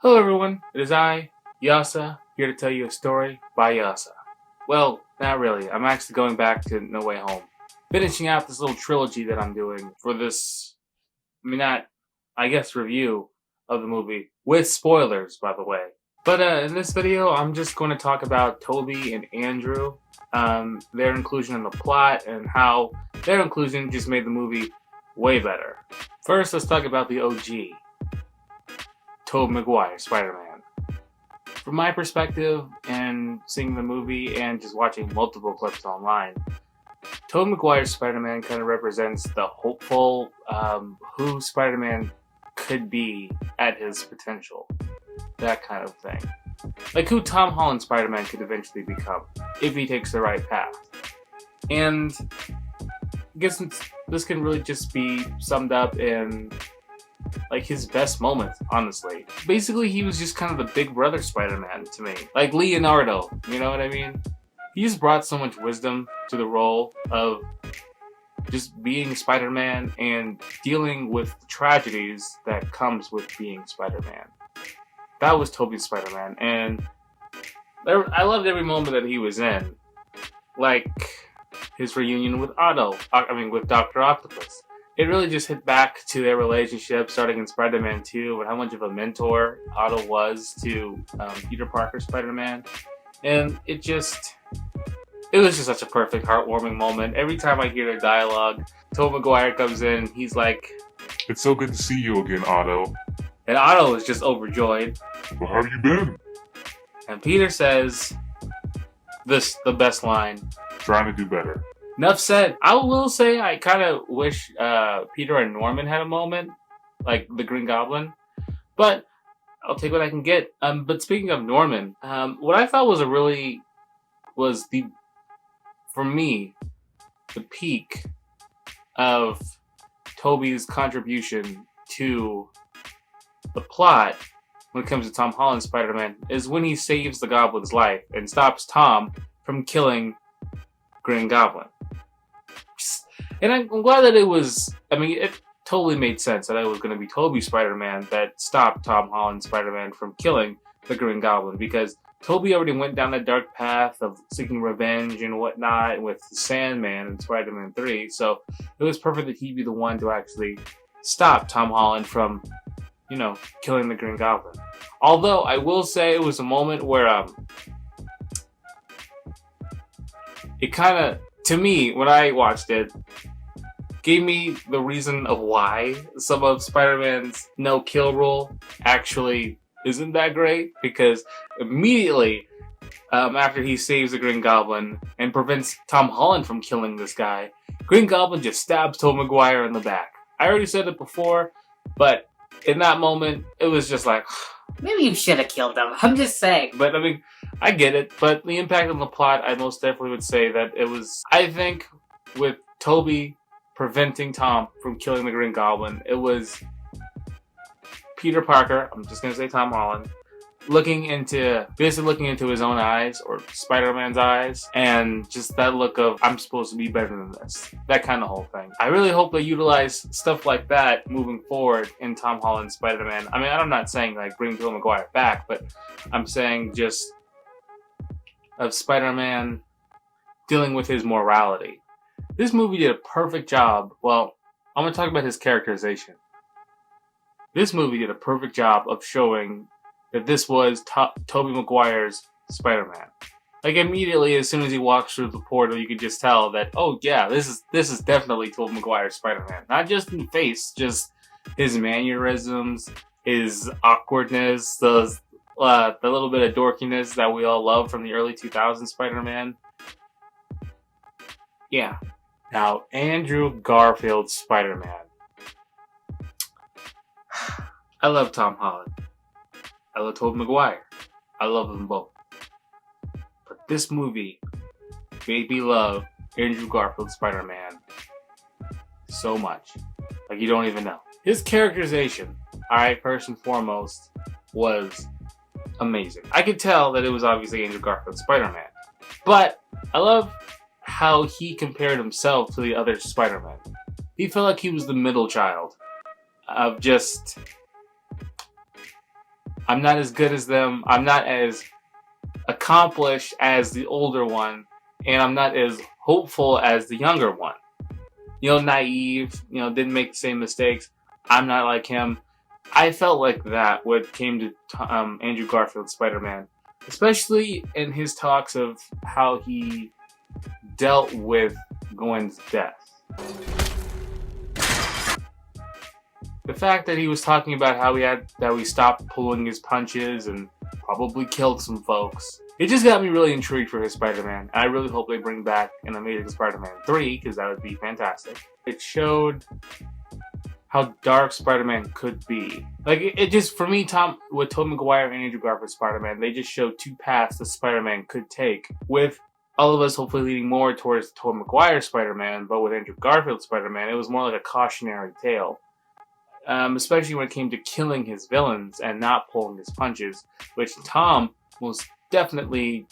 Hello everyone, it is I, Yasa, here to tell you a story by Yasa. Well, not really, I'm actually going back to No Way Home. Finishing out this little trilogy that I'm doing for this, review of the movie, with spoilers, by the way. But in this video, I'm just going to talk about Tobey and Andrew, their inclusion in the plot, and how their inclusion just made the movie way better. First, let's talk about the OG. Tobey McGuire, Spider-Man. From my perspective, and seeing the movie and just watching multiple clips online, Tobey McGuire's Spider-Man kind of represents the hopeful, who Spider-Man could be at his potential. That kind of thing. Like who Tom Holland's Spider-Man could eventually become, if he takes the right path. And I guess this can really just be summed up in like his best moments, honestly. Basically, he was just kind of the big brother Spider-Man to me. Like Leonardo, you know what I mean? He just brought so much wisdom to the role of just being Spider-Man and dealing with the tragedies that comes with being Spider-Man. That was Tobey's Spider-Man, and I loved every moment that he was in. Like his reunion with with Dr. Octopus. It really just hit back to their relationship starting in Spider-Man 2 and how much of a mentor Otto was to Peter Parker Spider-Man. And it was just such a perfect, heartwarming moment. Every time I hear their dialogue, Tobey Maguire comes in, he's like, "It's so good to see you again, Otto." And Otto is just overjoyed. "Well, how have you been?" And Peter says, the best line. "Trying to do better." Enough said. I will say I kind of wish Peter and Norman had a moment, like the Green Goblin, but I'll take what I can get. But speaking of Norman, what I thought was for me, the peak of Tobey's contribution to the plot when it comes to Tom Holland's Spider-Man is when he saves the Goblin's life and stops Tom from killing Green Goblin. And I'm glad that it totally made sense that it was going to be Tobey Spider-Man that stopped Tom Holland's Spider-Man from killing the Green Goblin, because Tobey already went down that dark path of seeking revenge and whatnot with Sandman in Spider-Man 3, so it was perfect that he'd be the one to actually stop Tom Holland from, killing the Green Goblin. Although, I will say it was a moment where, it kind of, to me, when I watched it, gave me the reason of why some of Spider-Man's no-kill rule actually isn't that great, because immediately after he saves the Green Goblin and prevents Tom Holland from killing this guy, Green Goblin just stabs Tobey Maguire in the back. I already said it before, but in that moment, it was just like... Maybe you should have killed him. I'm just saying. But, I get it. But the impact on the plot, I most definitely would say that it was... I think with Tobey preventing Tom from killing the Green Goblin, it was Peter Parker, I'm just going to say Tom Holland, looking into his own eyes, or Spider-Man's eyes, and just that look of, I'm supposed to be better than this. That kind of whole thing. I really hope they utilize stuff like that moving forward in Tom Holland's Spider-Man. I'm not saying like bring Tobey Maguire back, but I'm saying just of Spider-Man dealing with his morality. This movie did a perfect job. Well, I'm going to talk about his characterization. This movie did a perfect job of showing that this was Tobey Maguire's Spider-Man. Like immediately, as soon as he walks through the portal, you could just tell that, oh yeah, this is definitely Tobey Maguire's Spider-Man. Not just in the face, just his mannerisms, his awkwardness, the little bit of dorkiness that we all love from the early 2000s Spider-Man. Yeah. Now, Andrew Garfield's Spider-Man. I love Tom Holland. I love Tobey Maguire. I love them both. But this movie made me love Andrew Garfield's Spider-Man so much. Like you don't even know. His characterization, alright, first and foremost, was amazing. I could tell that it was obviously Andrew Garfield's Spider-Man. But I love how he compared himself to the other Spider-Man. He felt like he was the middle child of just I'm not as good as them. I'm not as accomplished as the older one, and I'm not as hopeful as the younger one. Naive, didn't make the same mistakes. I'm not like him. I felt like that when it came to Andrew Garfield's Spider-Man, especially in his talks of how he dealt with Gwen's death. The fact that he was talking about how he stopped pulling his punches and probably killed some folks. It just got me really intrigued for his Spider-Man. I really hope they bring back an Amazing Spider-Man 3, because that would be fantastic. It showed how dark Spider-Man could be. Like, it just, for me, with Tobey McGuire and Andrew Garfield's Spider-Man, they just showed two paths that Spider-Man could take, with all of us hopefully leading more towards Tobey Maguire's Spider-Man, but with Andrew Garfield's Spider-Man, it was more like a cautionary tale. Especially when it came to killing his villains and not pulling his punches, which Tom most definitely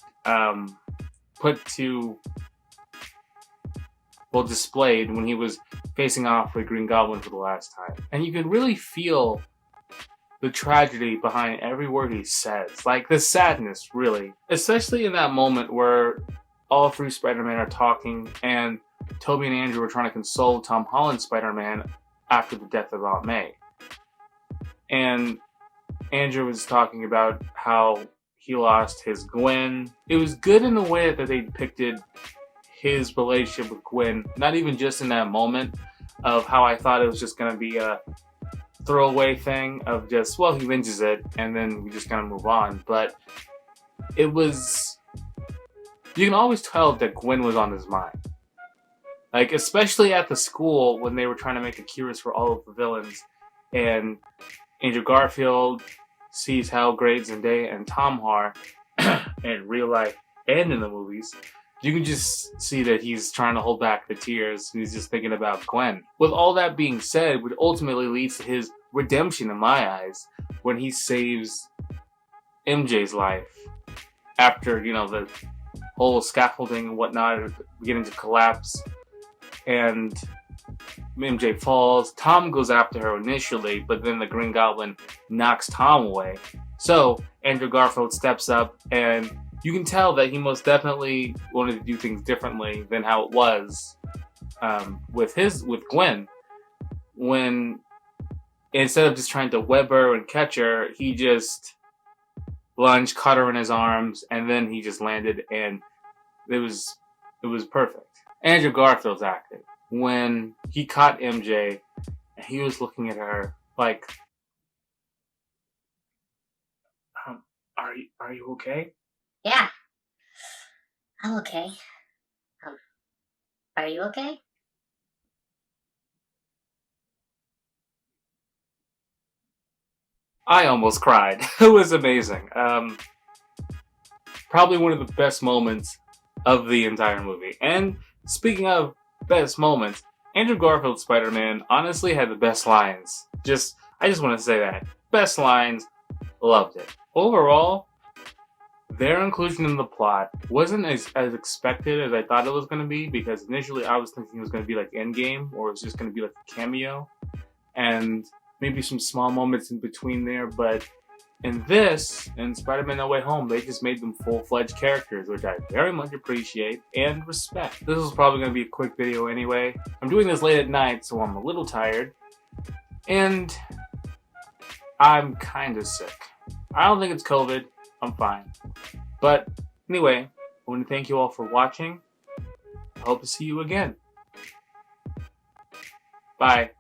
displayed when he was facing off with Green Goblin for the last time. And you could really feel the tragedy behind every word he says. Like, the sadness, really. Especially in that moment where all three Spider-Man are talking and Tobey and Andrew are trying to console Tom Holland's Spider-Man after the death of Aunt May. And Andrew was talking about how he lost his Gwen. It was good in the way that they depicted his relationship with Gwen, not even just in that moment of how I thought it was just going to be a throwaway thing of just, well, he avenges it and then we just kind of move on. But it was, you can always tell that Gwen was on his mind. Like, especially at the school when they were trying to make a cures for all of the villains, and Andrew Garfield sees how great Zendaya and Tom are in real life and in the movies. You can just see that he's trying to hold back the tears. He's just thinking about Gwen. With all that being said, which ultimately leads to his redemption in my eyes, when he saves MJ's life after, the whole scaffolding and whatnot beginning to collapse. And MJ falls. Tom goes after her initially, but then the Green Goblin knocks Tom away. So Andrew Garfield steps up, and you can tell that he most definitely wanted to do things differently than how it was with Gwen. When instead of just trying to web her and catch her, he just lunged, caught her in his arms, and then he just landed, and it was perfect. Andrew Garfield's acting. When he caught MJ, and he was looking at her like, are you okay? Yeah. I'm okay. Are you okay? I almost cried. It was amazing. Probably one of the best moments of the entire movie. And speaking of best moments, Andrew Garfield's Spider-Man honestly had the best lines. I just want to say that. Best lines, loved it. Overall, their inclusion in the plot wasn't as expected as I thought it was going to be, because initially I was thinking it was going to be like Endgame, or it was just going to be like a cameo, and maybe some small moments in between there, but in Spider-Man No Way Home, they just made them full-fledged characters, which I very much appreciate and respect. This is probably going to be a quick video anyway. I'm doing this late at night, so I'm a little tired, and I'm kind of sick. I don't think it's COVID. I'm fine. But anyway, I want to thank you all for watching. I hope to see you again. Bye.